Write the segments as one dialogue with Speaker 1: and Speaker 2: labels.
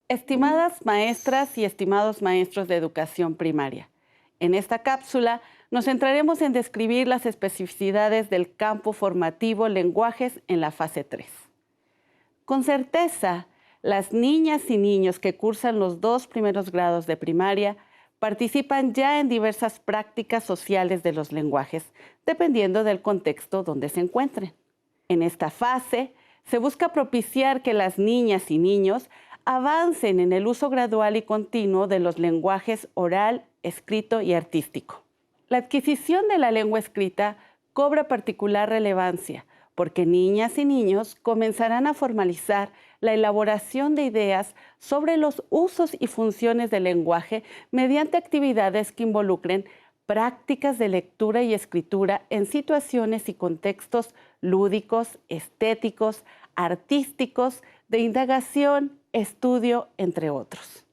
Speaker 1: Estimadas maestras y estimados maestros de educación primaria, en esta cápsula nos centraremos en describir las especificidades del campo formativo lenguajes en la fase 3. Con certeza, las niñas y niños que cursan los 2 primeros grados de primaria participan ya en diversas prácticas sociales de los lenguajes, dependiendo del contexto donde se encuentren. En esta fase, se busca propiciar que las niñas y niños avancen en el uso gradual y continuo de los lenguajes oral, escrito y artístico. La adquisición de la lengua escrita cobra particular relevancia porque niñas y niños comenzarán a formalizar la elaboración de ideas sobre los usos y funciones del lenguaje mediante actividades que involucren prácticas de lectura y escritura en situaciones y contextos lúdicos, estéticos, artísticos, de indagación, estudio, entre otros.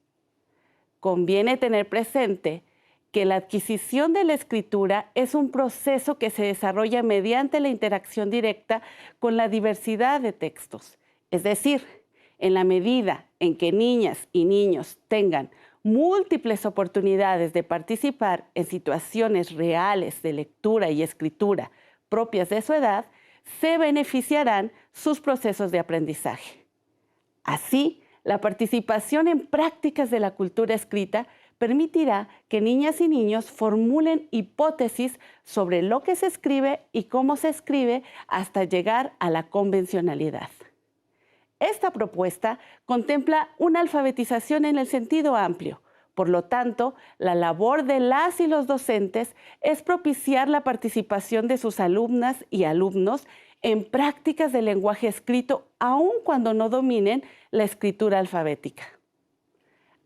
Speaker 1: Conviene tener presente que la adquisición de la escritura es un proceso que se desarrolla mediante la interacción directa con la diversidad de textos. Es decir, en la medida en que niñas y niños tengan múltiples oportunidades de participar en situaciones reales de lectura y escritura propias de su edad, se beneficiarán sus procesos de aprendizaje. Así, la participación en prácticas de la cultura escrita permitirá que niñas y niños formulen hipótesis sobre lo que se escribe y cómo se escribe hasta llegar a la convencionalidad. Esta propuesta contempla una alfabetización en el sentido amplio. Por lo tanto, la labor de las y los docentes es propiciar la participación de sus alumnas y alumnos en prácticas de lenguaje escrito, aun cuando no dominen la escritura alfabética.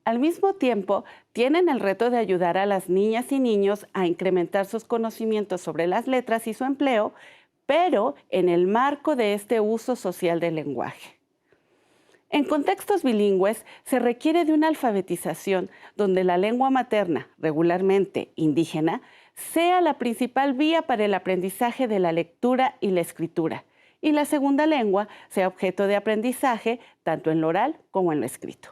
Speaker 1: Al mismo tiempo, tienen el reto de ayudar a las niñas y niños a incrementar sus conocimientos sobre las letras y su empleo, pero en el marco de este uso social del lenguaje. En contextos bilingües se requiere de una alfabetización donde la lengua materna, regularmente indígena, sea la principal vía para el aprendizaje de la lectura y la escritura, y la segunda lengua sea objeto de aprendizaje tanto en lo oral como en lo escrito.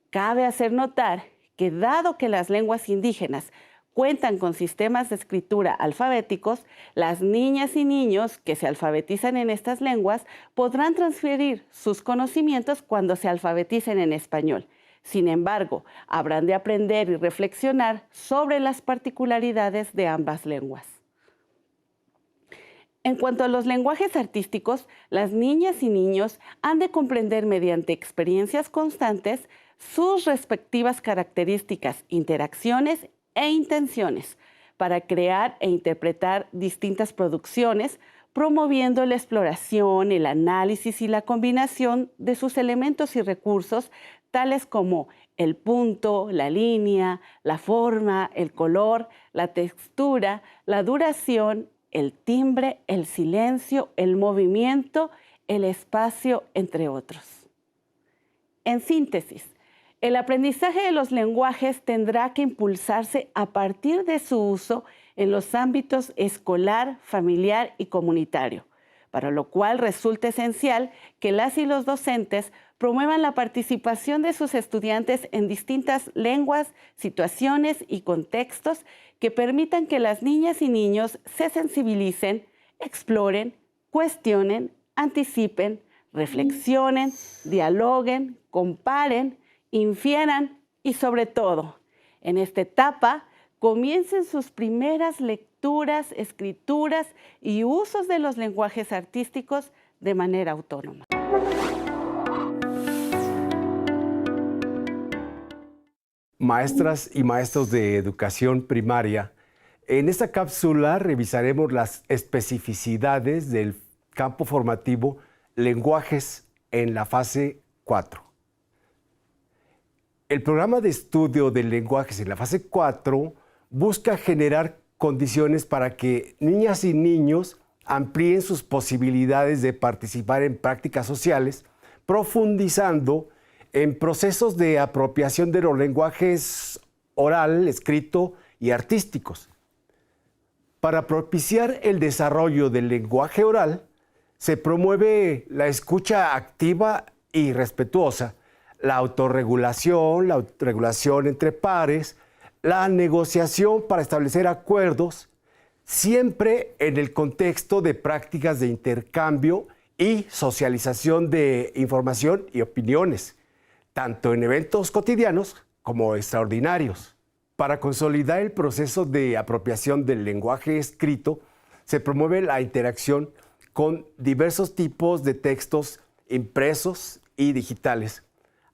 Speaker 1: Cabe hacer notar que dado que las lenguas indígenas cuentan con sistemas de escritura alfabéticos, las niñas y niños que se alfabetizan en estas lenguas podrán transferir sus conocimientos cuando se alfabeticen en español. Sin embargo, habrán de aprender y reflexionar sobre las particularidades de ambas lenguas. En cuanto a los lenguajes artísticos, las niñas y niños han de comprender mediante experiencias constantes sus respectivas características, interacciones e intenciones para crear e interpretar distintas producciones, promoviendo la exploración, el análisis y la combinación de sus elementos y recursos, tales como el punto, la línea, la forma, el color, la textura, la duración, el timbre, el silencio, el movimiento, el espacio, entre otros. En síntesis, el aprendizaje de los lenguajes tendrá que impulsarse a partir de su uso en los ámbitos escolar, familiar y comunitario, para lo cual resulta esencial que las y los docentes promuevan la participación de sus estudiantes en distintas lenguas, situaciones y contextos que permitan que las niñas y niños se sensibilicen, exploren, cuestionen, anticipen, reflexionen, dialoguen, comparen, infieran y sobre todo, en esta etapa, comiencen sus primeras lecturas, escrituras y usos de los lenguajes artísticos de manera autónoma.
Speaker 2: Maestras y maestros de educación primaria, en esta cápsula revisaremos las especificidades del campo formativo lenguajes en la fase 4. El programa de estudio de lenguajes en la fase 4 busca generar condiciones para que niñas y niños amplíen sus posibilidades de participar en prácticas sociales, profundizando en procesos de apropiación de los lenguajes oral, escrito y artísticos. Para propiciar el desarrollo del lenguaje oral, Se promueve la escucha activa y respetuosa, la autorregulación entre pares, la negociación para establecer acuerdos, siempre en el contexto de prácticas de intercambio y socialización de información y opiniones, tanto en eventos cotidianos como extraordinarios. Para consolidar el proceso de apropiación del lenguaje escrito, se promueve la interacción con diversos tipos de textos impresos y digitales,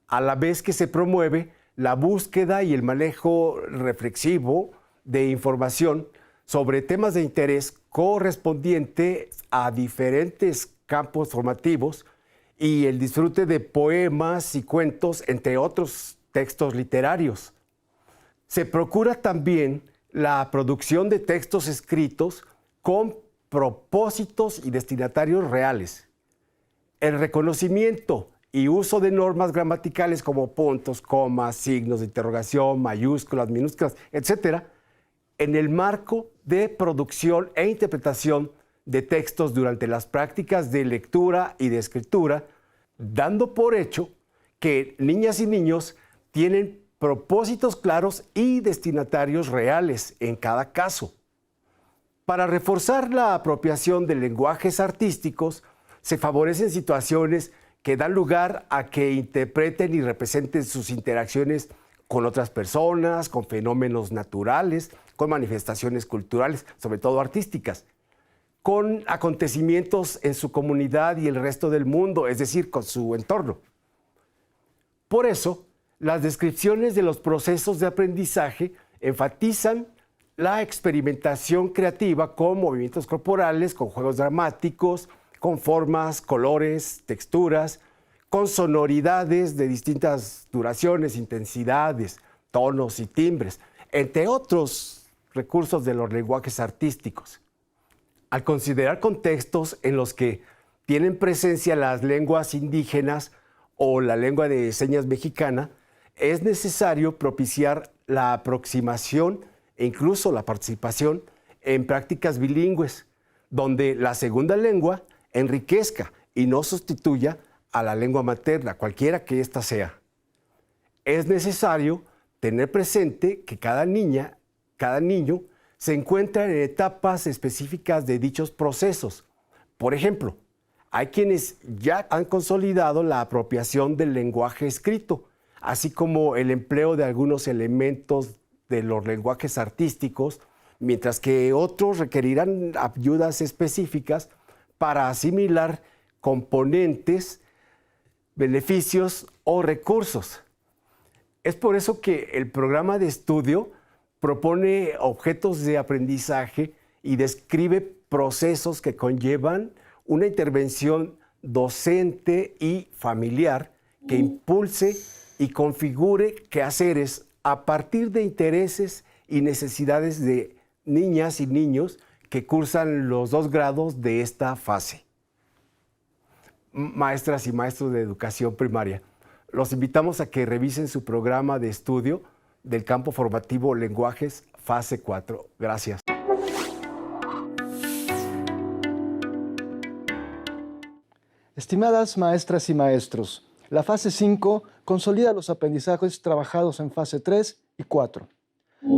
Speaker 2: a la vez que se promueve la búsqueda y el manejo reflexivo de información sobre temas de interés correspondiente a diferentes campos formativos y el disfrute de poemas y cuentos, entre otros textos literarios. Se procura también la producción de textos escritos con propósitos y destinatarios reales. El reconocimiento y uso de normas gramaticales como puntos, comas, signos de interrogación, mayúsculas, minúsculas, etc., en el marco de producción e interpretación de textos durante las prácticas de lectura y de escritura, dando por hecho que niñas y niños tienen propósitos claros y destinatarios reales en cada caso. Para reforzar la apropiación de lenguajes artísticos, se favorecen situaciones que dan lugar a que interpreten y representen sus interacciones con otras personas, con fenómenos naturales, con manifestaciones culturales, sobre todo artísticas, con acontecimientos en su comunidad y el resto del mundo, es decir, con su entorno. Por eso, las descripciones de los procesos de aprendizaje enfatizan la experimentación creativa con movimientos corporales, con juegos dramáticos, con formas, colores, texturas, con sonoridades de distintas duraciones, intensidades, tonos y timbres, entre otros recursos de los lenguajes artísticos. Al considerar contextos en los que tienen presencia las lenguas indígenas o la lengua de señas mexicana, es necesario propiciar la aproximación e incluso la participación en prácticas bilingües, donde la segunda lengua enriquezca y no sustituya a la lengua materna, cualquiera que ésta sea. Es necesario tener presente que cada niña, cada niño, se encuentra en etapas específicas de dichos procesos. Por ejemplo, hay quienes ya han consolidado la apropiación del lenguaje escrito, así como el empleo de algunos elementos de los lenguajes artísticos, mientras que otros requerirán ayudas específicas para asimilar componentes, beneficios o recursos. Es por eso que el programa de estudio propone objetos de aprendizaje y describe procesos que conllevan una intervención docente y familiar que impulse y configure quehaceres a partir de intereses y necesidades de niñas y niños que cursan los 2 grados de esta fase. Maestras y maestros de educación primaria, los invitamos a que revisen su programa de estudio del campo formativo Lenguajes Fase 4. Gracias.
Speaker 3: Estimadas maestras y maestros, la fase 5 consolida los aprendizajes trabajados en fase 3 y 4.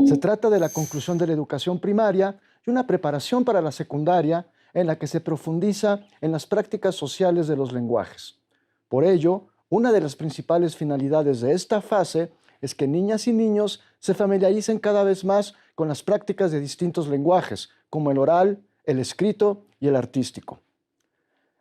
Speaker 3: Se trata de la conclusión de la educación primaria y una preparación para la secundaria en la que se profundiza en las prácticas sociales de los lenguajes. Por ello, una de las principales finalidades de esta fase es que niñas y niños se familiaricen cada vez más con las prácticas de distintos lenguajes, como el oral, el escrito y el artístico.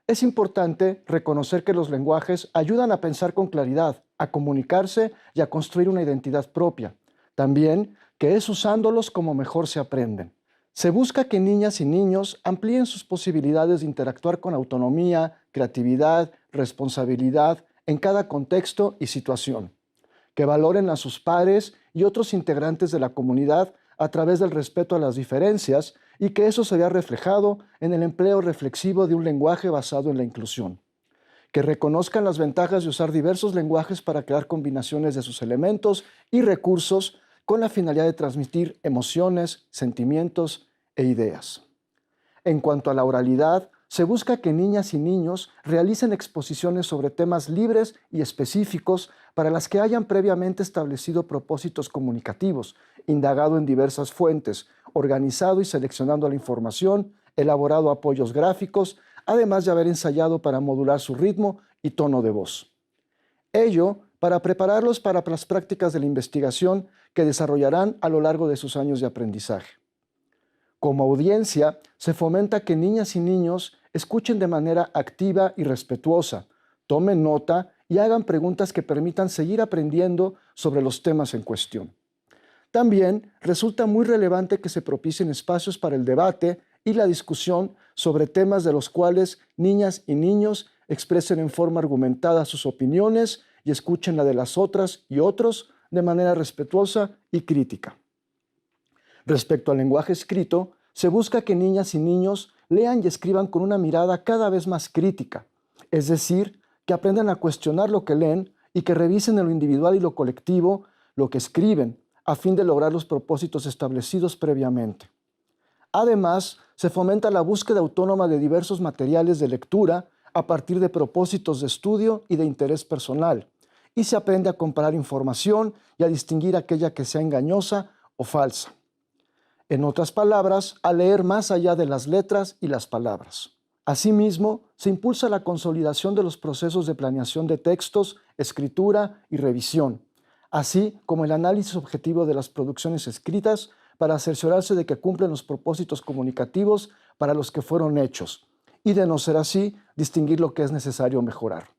Speaker 3: Es importante reconocer que los lenguajes ayudan a pensar con claridad, a comunicarse y a construir una identidad propia. También que es usándolos como mejor se aprenden. Se busca que niñas y niños amplíen sus posibilidades de interactuar con autonomía, creatividad, responsabilidad en cada contexto y situación. Que valoren a sus pares y otros integrantes de la comunidad a través del respeto a las diferencias y que eso se vea reflejado en el empleo reflexivo de un lenguaje basado en la inclusión. Que reconozcan las ventajas de usar diversos lenguajes para crear combinaciones de sus elementos y recursos con la finalidad de transmitir emociones, sentimientos e ideas. En cuanto a la oralidad, se busca que niñas y niños realicen exposiciones sobre temas libres y específicos para las que hayan previamente establecido propósitos comunicativos, indagado en diversas fuentes, organizado y seleccionando la información, elaborado apoyos gráficos, además de haber ensayado para modular su ritmo y tono de voz. Ello para prepararlos para las prácticas de la investigación que desarrollarán a lo largo de sus años de aprendizaje. Como audiencia, se fomenta que niñas y niños escuchen de manera activa y respetuosa, tomen nota y hagan preguntas que permitan seguir aprendiendo sobre los temas en cuestión. También resulta muy relevante que se propicien espacios para el debate y la discusión sobre temas de los cuales niñas y niños expresen en forma argumentada sus opiniones y escuchen la de las otras y otros de manera respetuosa y crítica. Respecto al lenguaje escrito, se busca que niñas y niños lean y escriban con una mirada cada vez más crítica, es decir, que aprendan a cuestionar lo que leen y que revisen en lo individual y lo colectivo lo que escriben, a fin de lograr los propósitos establecidos previamente. Además, se fomenta la búsqueda autónoma de diversos materiales de lectura a partir de propósitos de estudio y de interés personal, y se aprende a comparar información y a distinguir aquella que sea engañosa o falsa. En otras palabras, a leer más allá de las letras y las palabras. Asimismo, se impulsa la consolidación de los procesos de planeación de textos, escritura y revisión, así como el análisis objetivo de las producciones escritas para cerciorarse de que cumplen los propósitos comunicativos para los que fueron hechos, y de no ser así, distinguir lo que es necesario mejorar.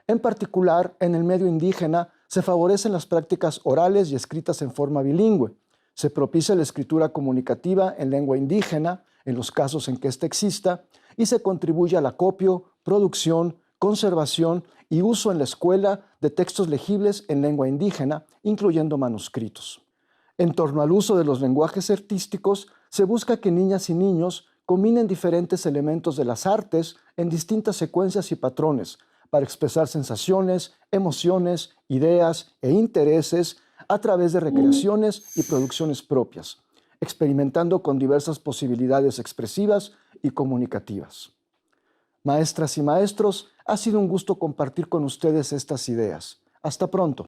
Speaker 3: En particular, en el medio indígena se favorecen las prácticas orales y escritas en forma bilingüe. Se propicia la escritura comunicativa en lengua indígena, en los casos en que ésta exista, y se contribuye al acopio, producción, conservación y uso en la escuela de textos legibles en lengua indígena, incluyendo manuscritos. En torno al uso de los lenguajes artísticos, se busca que niñas y niños combinen diferentes elementos de las artes en distintas secuencias y patrones para expresar sensaciones, emociones, ideas e intereses a través de recreaciones y producciones propias, experimentando con diversas posibilidades expresivas y comunicativas. Maestras y maestros, ha sido un gusto compartir con ustedes estas ideas. Hasta pronto.